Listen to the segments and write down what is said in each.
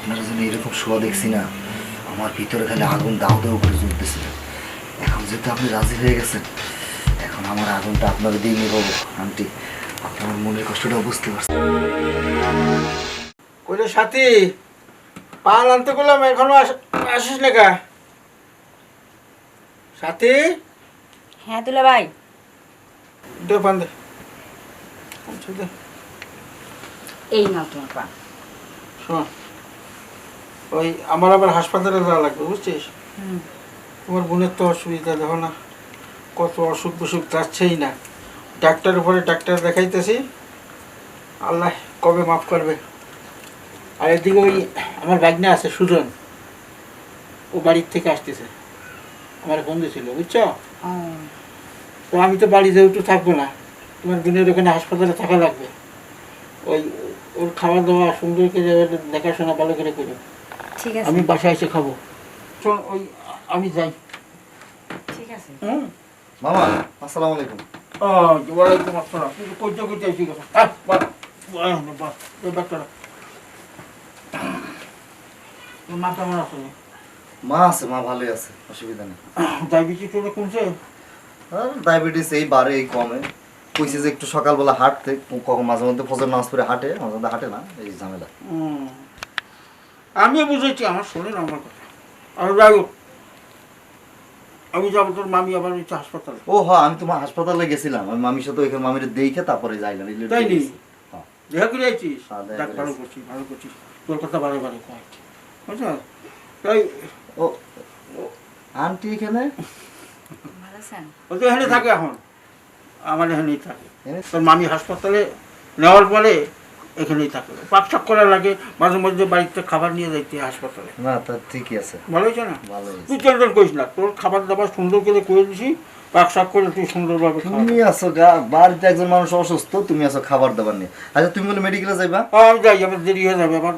আপনারা যদি এরকম শোয়া দেখছি না, আমার ভিতরে খালি আগুন দাও দাও করে জ্বলতেছিল। এখন যেহেতু আপনি রাজি হয়ে গেছেন, এখন আমার আগুনটা আপনারা দিয়ে নিয়ে পাবো। আন্টি, আপনার মনের কষ্টটা বুঝতে পারছি। কইলে সাথী পাল আনতে গেলাম, এখনো আসিস না কা? সাথী হ্যাঁ দুলা ভাই। দে পান দে। দে। এই নাও তোমার পান। শোন, ওই আমার আবার হাসপাতালে যাওয়া লাগবে, বুঝছিস? তোমার বোনের তো অসুবিধা, দেখো না কত অসুখ বিসুখ যাচ্ছেই না। ডাক্তার উপরে ডাক্তার দেখাইতেছি, আল্লাহ কবে মাফ করবে। আর এদিকে ওই আমার ভাগ্নে আছে সুজন, ও বাড়ির থেকে আসতেছে, আমার ফোন দিয়েছিল, বুঝছো? তো আমি তো বাড়ি যেহেতু থাকবো না, তোমার বোনের ওখানে হাসপাতালে থাকা লাগবে। ওই ওর খাওয়া দাওয়া সুন্দর করে দেখাশোনা ভালো করে করো। ঠিক আছে, আমি বাসায় এসে খাবো। শোন, ওই আমি যাই। ঠিক আছে। মামা, আসসালামু আলাইকুম। ওয়ালাইকুম আসসালাম। কিন্তু কইতে কইতে এসে গেছে। মা কেমন আছে? মা আছে, মা ভালোই আছে, অসুবিধা নেই। ডায়াবেটিস কমছে? আর ডায়াবেটিস এই বাড়ে এই কমে। কইছে যে একটু সকালবেলা হাঁটতে, কখন মাঝে মধ্যে ফজর নামাজ পড়ে হাঁটে, মাঝে মধ্যে হাঁটে না, এই ঝামেলা। আমিও বুঝেছি, আমার শোনেন আমার কথা। আর যাই হোক, আমি যাবো তোর মামি আবার হচ্ছে হাসপাতালে। ও হ্যাঁ, আমি তোমার হাসপাতালে গেছিলাম, আমি মামির সাথে ওইখানে মামির দেখে তারপরে যাইলাম। তাই নি? হ্যাঁ। দেখা করে আইছিস? হ্যাঁ, দেখা দেখ, করে ভালো আইছি। করছিস, ভালো করছিস। তোর কথা বারে বারে কয়, বুঝছো? তাই ও আন্টি এখানে? ভালো আছেন? ও তো এখানে থাকে এখন, আমার এখানেই থাকে। এনে? তোর মামি হাসপাতালে নেওয়ার পরে এখানেই থাকে। পাকশাক করা লাগে, মাঝে মধ্যে বাড়িতে খাবার নিয়ে যাইতে হাসপাতালে। না, তা ঠিকই আছে, ভালো হয়েছে না? ভালো হয়েছে। তুই টেনশন করিস না, তোর খাবার দাবার সুন্দর করে করে দিছি, পাকশাক করে তুই সুন্দরভাবে খাওয়া। তুমি আছো বাড়িতে একজন মানুষ অসুস্থ, তুমি আছো খাবার দাবার নিয়ে। আচ্ছা, তুমি বলে মেডিকেলে যাইবা? আমি যাই, আমার দেরি হয়ে যাবে আবার।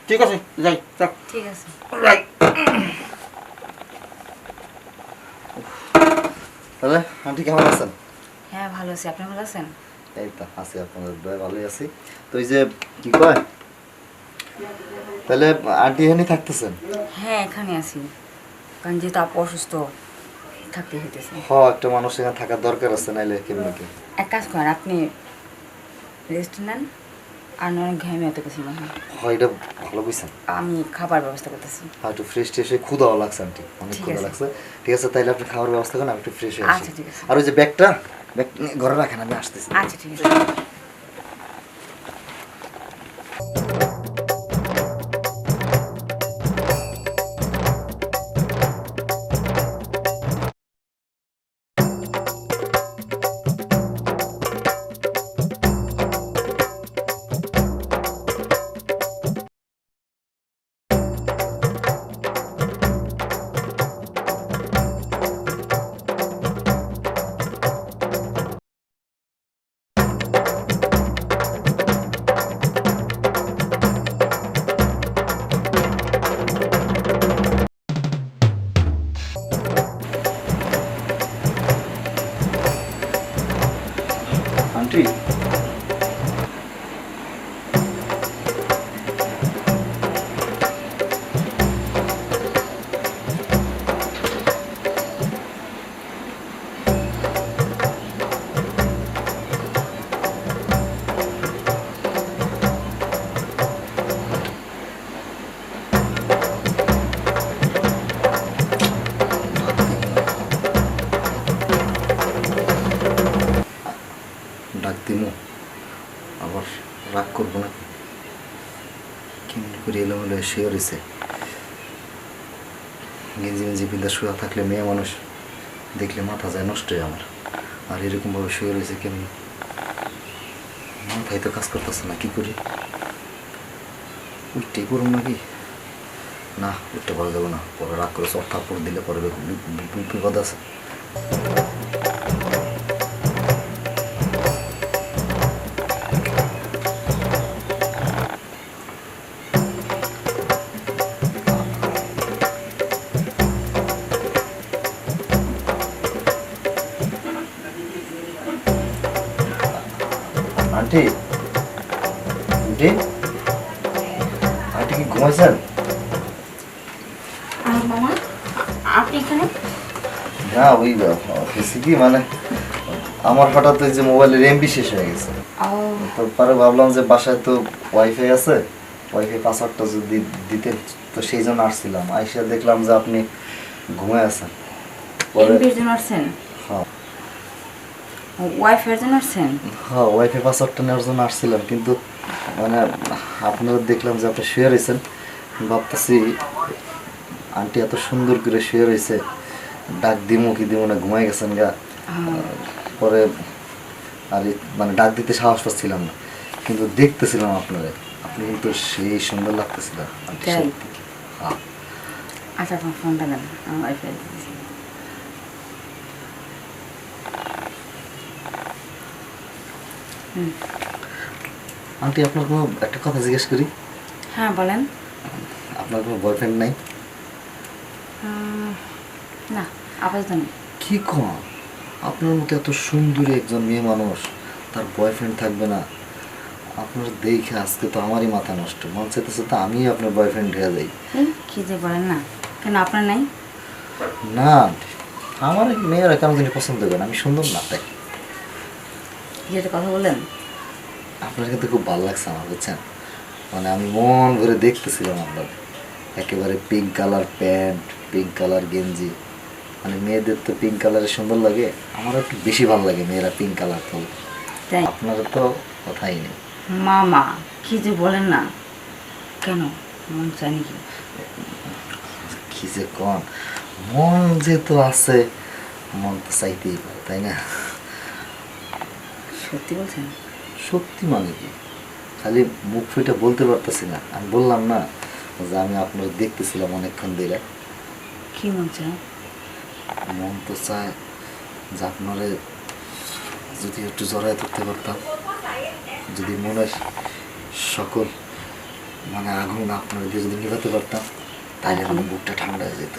ঠিক আছে, যাই। ঠিক আছে। যাই। তাহলে আন্টি কেমন আছেন? হ্যাঁ ভালো আছি, আপনি ভালো আছেন? এই তো আছি, আপনাদের দয়ায় ভালোই আছি। তো এই যে কি কয়, তাহলে আন্টি এখানেই থাকতেছেন? হ্যাঁ এখানে আছি, কারণ যেহেতু আপু অসুস্থ থাকতে হইতেছে। একটা মানুষ এখানে থাকার দরকার আছে, নাইলে কেমন কি। এক কাজ করেন, আপনি রেস্ট নেন, আর অনেক ঘামে এত কিছু মনে হয়। এটা ভালো বুঝছেন। আমি খাবার ব্যবস্থা করতেছি। একটু ফ্রেশ ট্রেশ হয়ে ক্ষুধাও লাগছে আন্টি, অনেক ঠিক ক্ষুধা আছে। লাগছে। ঠিক আছে, তাইলে আপনি খাওয়ার ব্যবস্থা করেন, আমি একটু ফ্রেশ হয়ে আসি। আচ্ছা ঠিক আছে। আর ওই যে ব্যাগটা ঘরে রাখেন, আমি আসতেছি। আচ্ছা ঠিক আছে। আন্টি, ডাক দিমু আবার, রাগ করবো না? কেমন করে এলোমেলো শুয়ে রয়েছে, গেঞ্জি মেঞ্জি পিন্দা শুয়ে থাকলে মেয়ে মানুষ দেখলে মাথা যায় নষ্ট হয়ে আমার। আর এরকমভাবে শুয়ে রয়েছে কেমন, মাথায় তো কাজ করতেছে না, কি করি? উঠতেই করুন নাকি? না, উঠতে পারা যাবে না, পরে রাগ করে চট থাপ্পড় দিলে পরে বিপদ আছে। আন্টি, আন্টি, আন্টি কি ঘুমাইছেন? মামা আপনি এখানে? না ওই হয়েছে কি মানে আমার হঠাৎ ওই যে মোবাইলের এমবি শেষ হয়ে গেছে। ও তারপরে ভাবলাম যে বাসায় তো ওয়াইফাই আছে, ওয়াইফাই পাসওয়ার্ডটা যদি দিতেন, তো সেই জন্য আসছিলাম। আইসা দেখলাম যে আপনি ঘুমায় আছেন। পরে এমবির জন্য আসছেন? হ্যাঁ ওয়াইফাইয়ের জন্য আসছেন? হ্যাঁ ওয়াইফাই পাসওয়ার্ডটা নেওয়ার জন্য আসছিলাম, কিন্তু মানে আপনারা দেখলাম যে আপনি শুয়ে রয়েছেন। ভাবতেছি আন্টি এত সুন্দর করে শুয়ে রয়েছে, ডাক দিমো কি দিমো না, ঘুমাই গেছেন গা। পরে আর মানে ডাক দিতে সাহস পাচ্ছিলাম না, কিন্তু দেখতেছিলাম আপনারা, আপনি কিন্তু সেই সুন্দর লাগতেছিল আন্টি, তাই? সত্যি। হ্যাঁ আচ্ছা আপনার ফোনটা দেন, আমি ওয়াইফাই দিচ্ছি। আন্টি আপনার কোনো একটা কথা জিজ্ঞেস করি, হ্যাঁ বলেন। আপনার কোনো বয়ফ্রেন্ড নাই? না আপাতত নেই। কি কম, আপনার মতো এত সুন্দরী একজন মেয়ে মানুষ, তার বয়ফ্রেন্ড থাকবে না? আপনার দেখে আজকে তো আমারই মাথা নষ্ট, মন চাইতেছে তো আমি আপনার বয়ফ্রেন্ড হয়ে যাই। কি যে বলেন না, কেন আপনার নাই? না আন্টি, আমার মেয়েরা কেন জানি পছন্দ করে না, আমি সুন্দর না তাই। যেটা কথা বললেন, আপনার কিন্তু খুব ভালো লাগছে আমার, বুঝছেন? মানে আমি মন ভরে দেখতেছিলাম আপনার, একেবারে pink colour pant, pink colour গেঞ্জি, মানে মেয়েদের তো পিঙ্ক কালারে সুন্দর লাগে, আমারও একটু বেশি ভালো লাগে মেয়েরা পিঙ্ক কালার পরলে। তাই? আপনার তো কথাই নেই। মামা কি যে বলেন না, কেন মন চাই নাকি? কি যে কন, মন যেহেতু আছে, মন তো চাইতেই পারে, তাই না? সত্যি বলছেন? সত্যি মানে কি, খালি মুখ ফুটে বলতে পারতেছি না। আমি বললাম না যে আমি আপনার দেখতেছিলাম অনেকক্ষণ ধরে। কি মন চায়? মন তো চায় যে আপনারে যদি একটু জড়ায় ধরতে পারতাম, যদি মনের সকল মানে আগুন আপনার দিয়ে যদি নিভাতে পারতাম, তাহলে আমার বুকটা ঠান্ডা হয়ে যেত।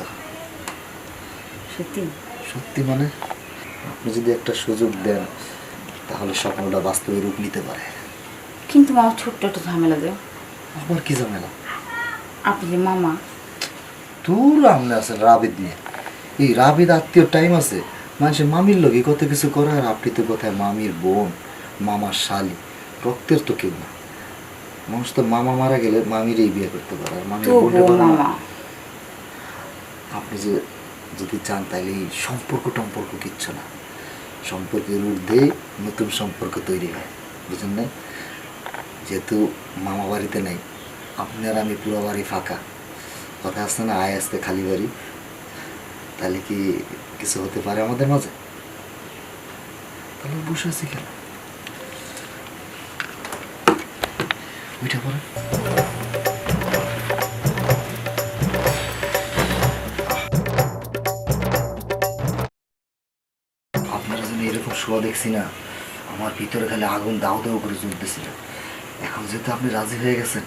সত্যি? সত্যি মানে আপনি যদি একটা সুযোগ দেন, তাহলে স্বপ্নটা বাস্তবে রূপ নিতে পারে। কিন্তু মামা ছোট্ট একটা ঝামেলা দেয়। আবার কি ঝামেলা? আপনি যে মামা। তোর আমনে আছে রাবিদ নিয়ে, এই রাবিদ আত্মীয় টাইম আছে, মানুষের মামির লোক কত কিছু করে, আর আপনি তো কোথায় মামির বোন, মামার শালি, রক্তের তো কেউ না। মানুষ তো মামা মারা গেলে মামিরই বিয়ে করতে পারে, আর মামির বোনটা পারে না। মামা আপনি যে যদি চান তাহলে এই সম্পর্ক টম্পর্ক কিচ্ছু না, সম্পর্কের ঊর্ধ্বে নতুন সম্পর্ক তৈরি হয়, বুঝলেন না? যেহেতু মামা বাড়িতে নেই, আপনার আমি পুরো বাড়ি ফাঁকা, কথা আসছে না, আয় আসতে খালি বাড়ি, তাহলে কি কিছু হতে পারে আমাদের মাঝে? তাহলে বসে আছি কেন, ওইটা পরে আপনারা যেন এরকম শোয়া দেখছি না, আমার ভিতরে খালি আগুন দাউ দাউ করে জ্বলতেছিল। এখন যেহেতু আপনি রাজি হয়ে গেছেন,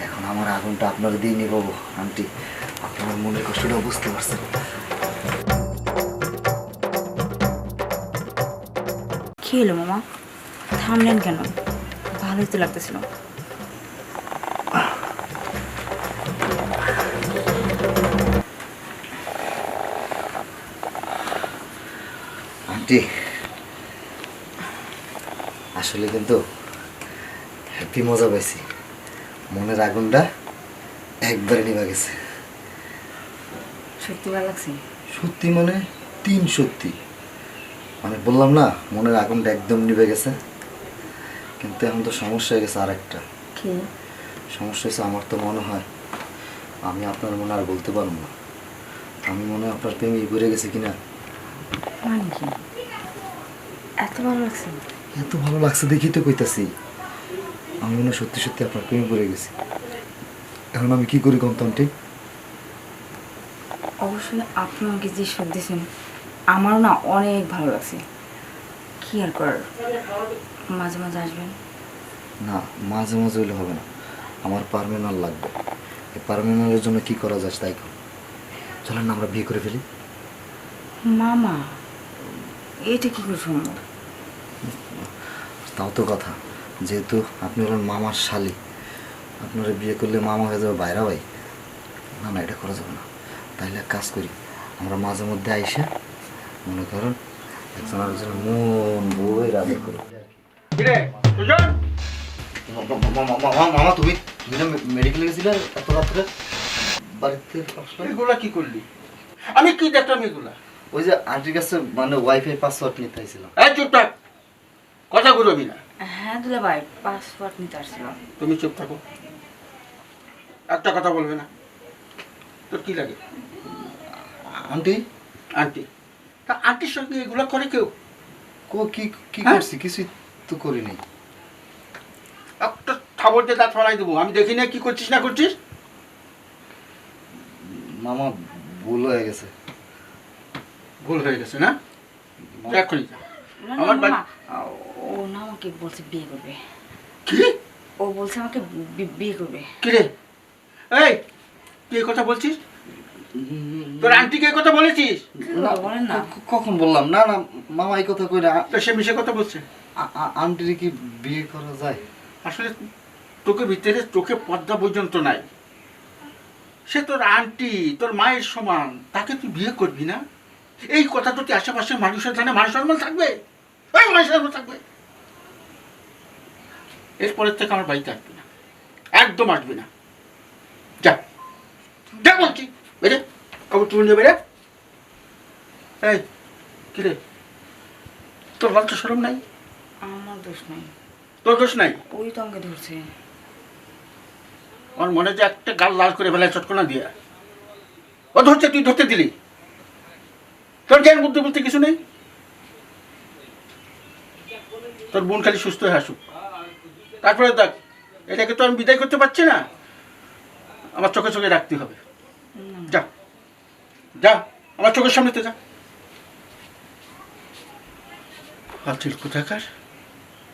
এখন আমার আগুনটা আপনারা দিয়ে নিয়ে পাবো। আন্টি আপনার মনের কষ্টটা বুঝতে পারছেন। কি হলো মামা, থামলেন কেন? ভালোই তো লাগতেছিল। আন্টি আসলে কিন্তু হ্যাপি মজা পাইছি, মনের আগুনটা একবারে নিভা গেছে। সত্যি ভালো লাগছে? সত্যি মানে 3 সত্যি, মানে বললাম না মনের আগুনটা একদম নিভে গেছে। কিন্তু এখন তো সমস্যা হয়ে গেছে, আর একটা কি সমস্যা হয়েছে, আমার তো মনে হয় আমি আপনার মনে আর বলতে পারবো না। আমি মনে হয় আপনার প্রেমে পড়ে গেছি কিনা। মানে কি এত ভালো লাগছে? এত ভালো লাগছে দেখি তো কইতাছি, আমি মনে হয় সত্যি সত্যি আপনার প্রেমে পড়ে গেছি। এখন আমি কি করি কন্তনটি? অবশ্যই আপনি আমাকে যে সুখ দিয়েছেন, আমারও না অনেক ভালো লাগছে। কি আর করার, মাঝে মাঝে আসবেন। না মাঝে মাঝে হলে হবে না, আমার পার্মানেন্ট লাগবে। এই পার্মানেন্টের জন্য কি করা যায় তাই কর, চলেন না আমরা বিয়ে করে ফেলি। মামা এটা কি করে সম্ভব? তাও তো কথা, যেহেতু আপনি হলেন মামার শালি, আপনারা বিয়ে করলে মামা হয়ে যাবে বাইরা ভাই। না না, এটা করা যাবে না। তাইলে এক কাজ করি, আমরা মাঝে মধ্যে আইসা মনে করেন একজন আরেকজনের মন বই রাজা করি। কিরে সুজন, মামা তুমি তুমি না মেডিকেলে গেছিলে এত রাত্রে? বাড়িতে আসলে এগুলা কি করলি? আমি কি দেখলাম এগুলা? ওই যে আন্টির কাছে মানে ওয়াইফাই পাসওয়ার্ড নিতে আইছিলাম। এই চুপ থাক, কথা ঘুরবি না। হ্যাঁ দুলা ভাই, পাসওয়ার্ড নিতে আসছিল। তুমি চুপ থাকো, একটা কথা বলবে না। তোর কি লাগে? Aunty aunty? তা আন্টির সঙ্গে এগুলা করে কেউ? কি কি হ্যাঁ? করছি? কিছুই তো করিনি। একটা খাবার দিয়ে দাঁত ফালাই দেবো। আমি দেখি না কি করছিস না করছিস। মামা ভুল হয়ে গেছে। ভুল হয়ে গেছে না? এখনই যা। না আমার না বাড়ি- মামা, ও না আমাকে বলছে বিয়ে করবে। কি? ও বলছে আমাকে বিয়ে করবে। কি রে? এই তুই এই কথা বলছিস? তোর আন্টিকে এই কথা বলেছিস? না, বলেন না। কখন বললাম? না না মামা এই কথা কই না। তো সে মিশে কথা বলছে। আন্টির কি বিয়ে করা যায়? আসলে তোকে ভিতরে চোখে পর্দা পর্যন্ত নাই। সে তোর আন্টি, তোর মায়ের সমান, তাকে তুই বিয়ে করবি না? এই কথা তো তুই আশেপাশে মানুষের জানে, মানুষ সম্মান থাকবে? ওই মানুষ সম্মান থাকবে। এরপরের থেকে আমার বাড়িতে আসবি না, একদম আসবি না। যা যা বলছি, বেরে খবর তুমি নিয়ে বেরে। এই কিরে, তোর লজ্জা শরম নাই? আমার দোষ নাই, তোর দোষ নাই? ওই তো আমাকে ধরছে। আমার মনে যে একটা গাল লাল করে ফেলায় চটকনা দিয়ে। ও ধরছে, তুই ধরতে দিলি? তোর জ্ঞান বুদ্ধি বলতে কিছু নেই? তোর বোন খালি সুস্থ হয়ে আসুক, তারপরে দেখ। এটাকে তো আমি বিদায় করতে পারছি না, আমার চোখে চোখে রাখতে হবে। যা যা, আমার চোখের সামনেতে যা। ফাজিল কোথাকার।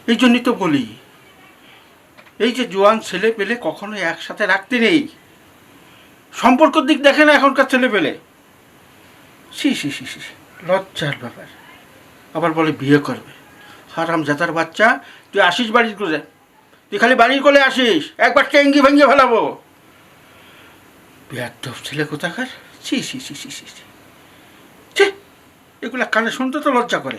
এই জন্যই তো বলি, এই যে জোয়ান ছেলে পেলে কখনো একসাথে রাখতে নেই। সম্পর্কের দিক দেখে না এখনকার ছেলে পেলে। সি সি সি সি, লজ্জার ব্যাপার। আবার বলে বিয়ে করবে। হারাম জাতার বাচ্চা, তুই আসিস বাড়ির কোলে, তুই খালি বাড়ির কোলে আসিস, একবার টেঙ্গি ভেঙে ফেলাবো। বেয়াদব ছেলে কোথাকার। সি সি সি সি সি সি, এগুলা কানে শুনতে তো লজ্জা করে।